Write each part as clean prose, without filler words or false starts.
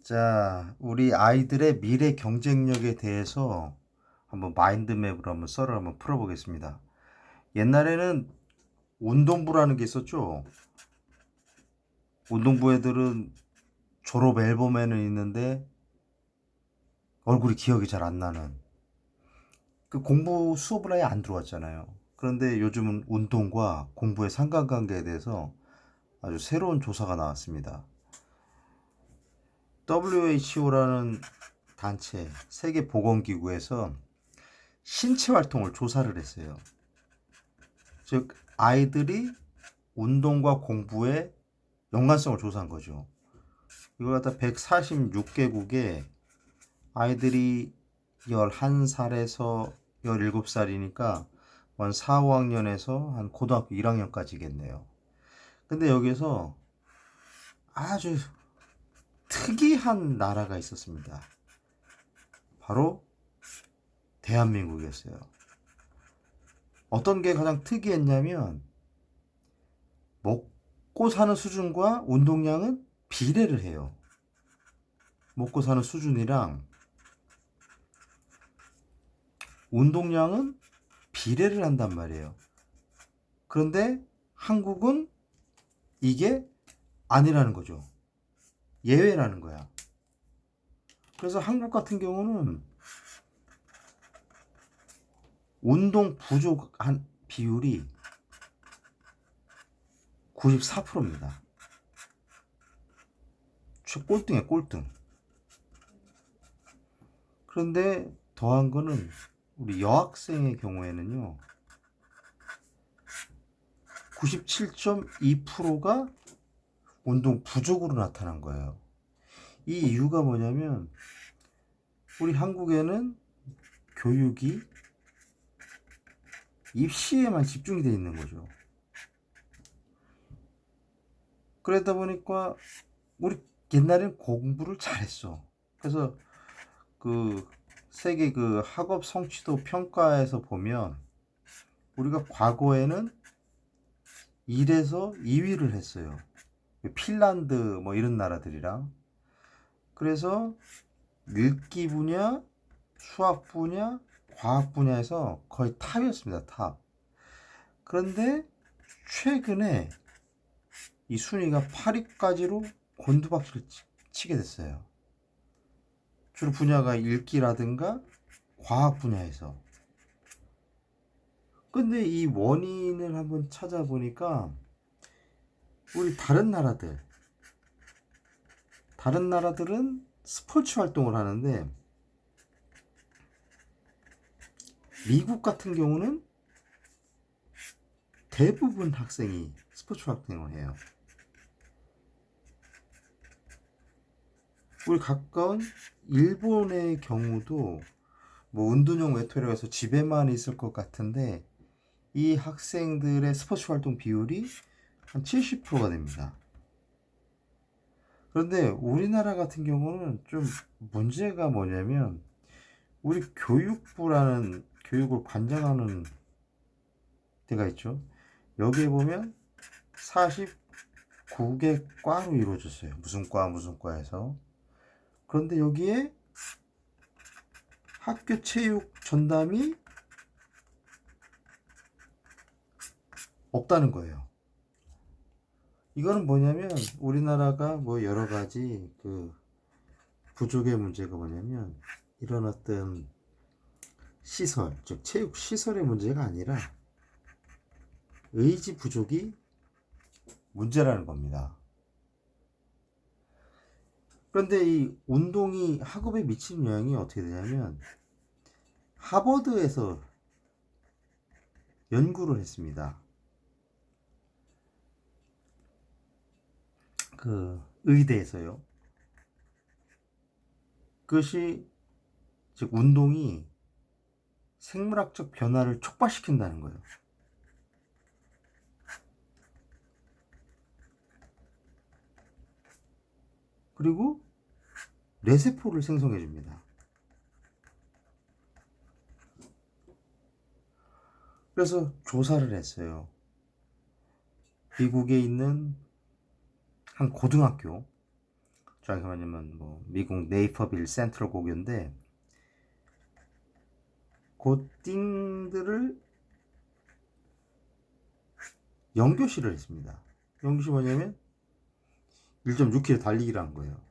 자, 우리 아이들의 미래 경쟁력에 대해서 한번 마인드맵으로 한번 썰을 한번 풀어보겠습니다. 옛날에는 운동부라는 게 있었죠. 운동부 애들은 졸업 앨범에는 있는데 얼굴이 기억이 잘 안 나는 그 공부 수업을 아예 안 들어왔잖아요. 그런데 요즘은 운동과 공부의 상관관계에 대해서 아주 새로운 조사가 나왔습니다. WHO라는 단체, 세계보건기구에서 신체 활동을 조사를 했어요. 즉, 아이들이 운동과 공부의 연관성을 조사한 거죠. 이걸 갖다 146개국에 아이들이 11살에서 17살이니까 한 4, 5학년에서 한 고등학교 1학년까지겠네요. 근데 여기서 아주 특이한 나라가 있었습니다. 바로 대한민국이었어요. 어떤 게 가장 특이했냐면 먹고 사는 수준과 운동량은 비례를 해요. 먹고 사는 수준이랑 운동량은 비례를 한단 말이에요. 그런데 한국은 이게 아니라는 거죠. 예외라는 거야. 그래서 한국 같은 경우는 운동 부족한 비율이 94%입니다. 꼴등이야, 꼴등. 그런데 더한 거는 우리 여학생의 경우에는요, 97.2%가 운동 부족으로 나타난 거예요. 이 이유가 뭐냐면 우리 한국에는 교육이 입시에만 집중이 되어 있는 거죠. 그러다 보니까 우리 옛날엔 공부를 잘했어. 그래서 그 세계 그 학업 성취도 평가에서 보면 우리가 과거에는 1에서 2위를 했어요. 핀란드 뭐 이런 나라들이랑. 그래서 읽기 분야, 수학 분야, 과학 분야에서 거의 탑이었습니다. 탑. 그런데 최근에 이 순위가 8위까지로 곤두박질을 치게 됐어요. 주로 분야가 읽기라든가 과학 분야에서. 근데 이 원인을 한번 찾아보니까 우리 다른 나라들은 스포츠 활동을 하는데 미국 같은 경우는 대부분 학생이 스포츠 활동을 해요. 우리 가까운 일본의 경우도 뭐 운동용 외톨이라고 해서 집에만 있을 것 같은데 이 학생들의 스포츠 활동 비율이 한 70%가 됩니다. 그런데 우리나라 같은 경우는 좀 문제가 뭐냐면 우리 교육부라는 교육을 관장하는 데가 있죠. 여기에 보면 49개 과로 이루어졌어요. 무슨 과 무슨 과에서. 그런데 여기에 학교 체육 전담이 없다는 거예요. 이거는 뭐냐면 우리나라가 뭐 여러 가지 그 부족의 문제가 뭐냐면 이런 어떤 시설, 즉 체육 시설의 문제가 아니라 의지 부족이 문제라는 겁니다. 그런데 이 운동이 학업에 미치는 영향이 어떻게 되냐면 하버드에서 연구를 했습니다. 그 의대에서요. 그것이 즉 운동이 생물학적 변화를 촉발시킨다는 거예요. 그리고 뇌세포를 생성해 줍니다. 그래서 조사를 했어요. 미국에 있는 한 고등학교 정확히 말하면 뭐 미국 네이퍼빌 센트럴 고교인데 그 띵들을 연교시를 했습니다. 연교시 뭐냐면 1.6km 달리기를 한 거예요.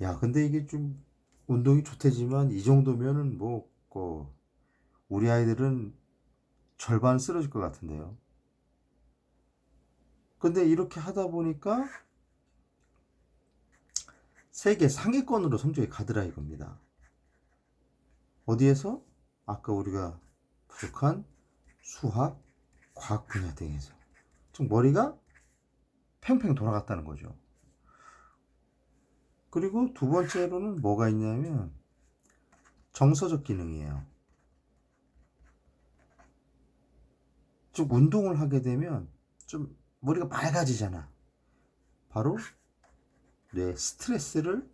야, 근데 이게 좀 운동이 좋대지만 이 정도면은 뭐, 우리 아이들은 절반 쓰러질 것 같은데요. 근데 이렇게 하다 보니까 세계 상위권으로 성적이 가더라 이겁니다. 어디에서? 아까 우리가 부족한 수학, 과학 분야 등에서. 즉 머리가 팽팽 돌아갔다는 거죠. 그리고 두 번째로는 뭐가 있냐면 정서적 기능이에요. 즉 운동을 하게 되면 좀 머리가 맑아지잖아. 바로 뇌 스트레스를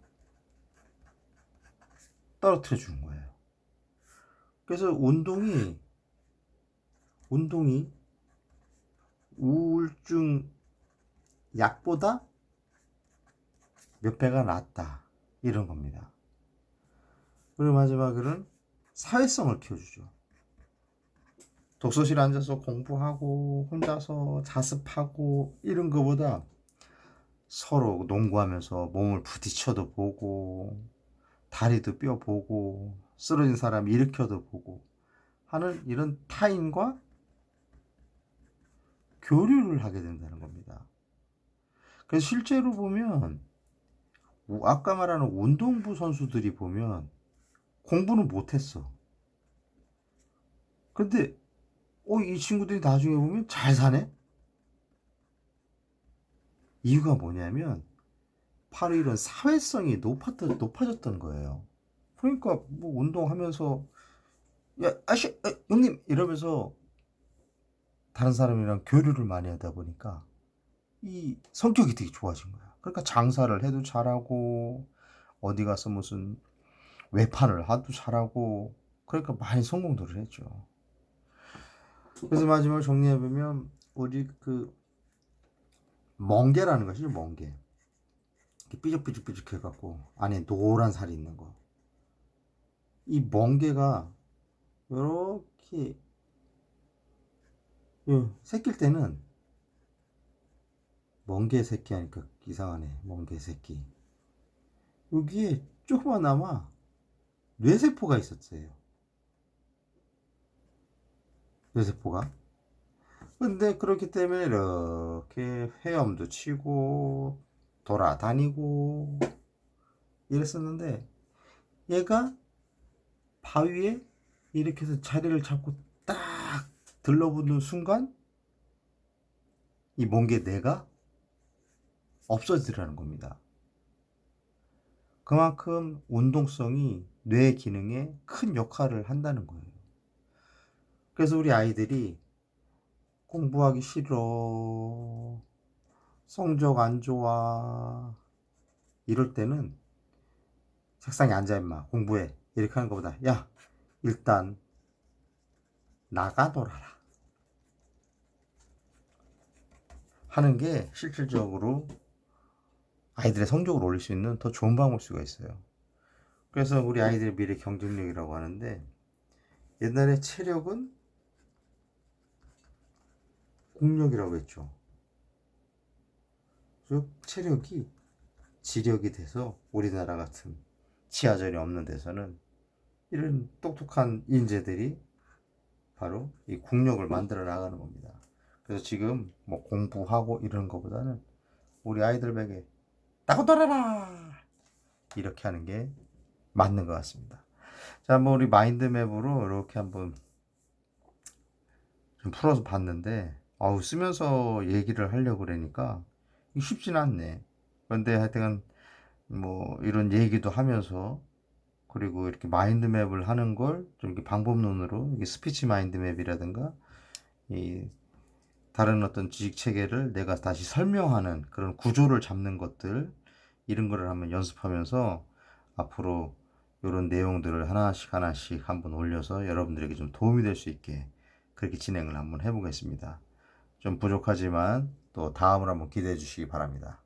떨어뜨려 주는 거예요. 그래서 운동이 우울증 약보다 몇 배가 낫다 이런 겁니다. 그리고 마지막으로는 사회성을 키워주죠. 독서실에 앉아서 공부하고 혼자서 자습하고 이런 거보다 서로 농구하면서 몸을 부딪혀도 보고 다리도 뼈 보고 쓰러진 사람 일으켜도 보고 하는 이런 타인과 교류를 하게 된다는 겁니다. 그래서 실제로 보면 아까 말하는 운동부 선수들이 보면 공부는 못했어. 근데 이 친구들이 나중에 보면 잘 사네? 이유가 뭐냐면 바로 이런 사회성이 높아졌던 거예요. 그러니까 뭐 운동하면서 야 형님 이러면서 다른 사람이랑 교류를 많이 하다 보니까 이 성격이 되게 좋아진 거야. 그러니까 장사를 해도 잘하고 어디 가서 무슨 외판을 하도 잘하고 그러니까 많이 성공들을 했죠. 그래서 마지막으로 정리해보면 우리 그 멍게라는 것이죠. 멍게 이렇게 삐죽삐죽삐죽 해갖고 안에 노란 살이 있는 거. 이 멍게가 이렇게 새낄 때는 멍게 새끼 하니까 이상하네. 멍게 새끼. 여기에 조그마나마 뇌세포가 있었어요. 뇌세포가. 근데 그렇기 때문에 이렇게 헤엄도 치고 돌아다니고 이랬었는데 얘가 바위에 이렇게 해서 자리를 잡고 딱 들러붙는 순간 이 멍게 뇌가 없어지더라는 겁니다. 그만큼 운동성이 뇌 기능에 큰 역할을 한다는 거예요. 그래서 우리 아이들이 공부하기 싫어, 성적 안 좋아, 이럴 때는 책상에 앉아 임마 공부해 이렇게 하는 것보다 야 일단 나가 놀아라 하는 게 실질적으로 아이들의 성적을 올릴 수 있는 더 좋은 방법일 수가 있어요. 그래서 우리 아이들의 미래 경쟁력이라고 하는데 옛날에 체력은 국력이라고 했죠. 즉 체력이 지력이 돼서 우리나라 같은 지하철이 없는 데서는 이런 똑똑한 인재들이 바로 이 국력을 만들어 나가는 겁니다. 그래서 지금 뭐 공부하고 이런 것보다는 우리 아이들에게 따고 돌아라 이렇게 하는 게 맞는 것 같습니다. 자, 한번 우리 마인드맵으로 이렇게 한번 좀 풀어서 봤는데 쓰면서 얘기를 하려고 그러니까 쉽진 않네. 그런데 하여튼 뭐 이런 얘기도 하면서 그리고 이렇게 마인드맵을 하는 걸 좀 이렇게 방법론으로 이게 스피치 마인드맵이라든가 이 다른 어떤 지식 체계를 내가 다시 설명하는 그런 구조를 잡는 것들 이런 거를 한번 연습하면서 앞으로 이런 내용들을 하나씩 하나씩 한번 올려서 여러분들에게 좀 도움이 될 수 있게 그렇게 진행을 한번 해보겠습니다. 좀 부족하지만 또 다음을 한번 기대해 주시기 바랍니다.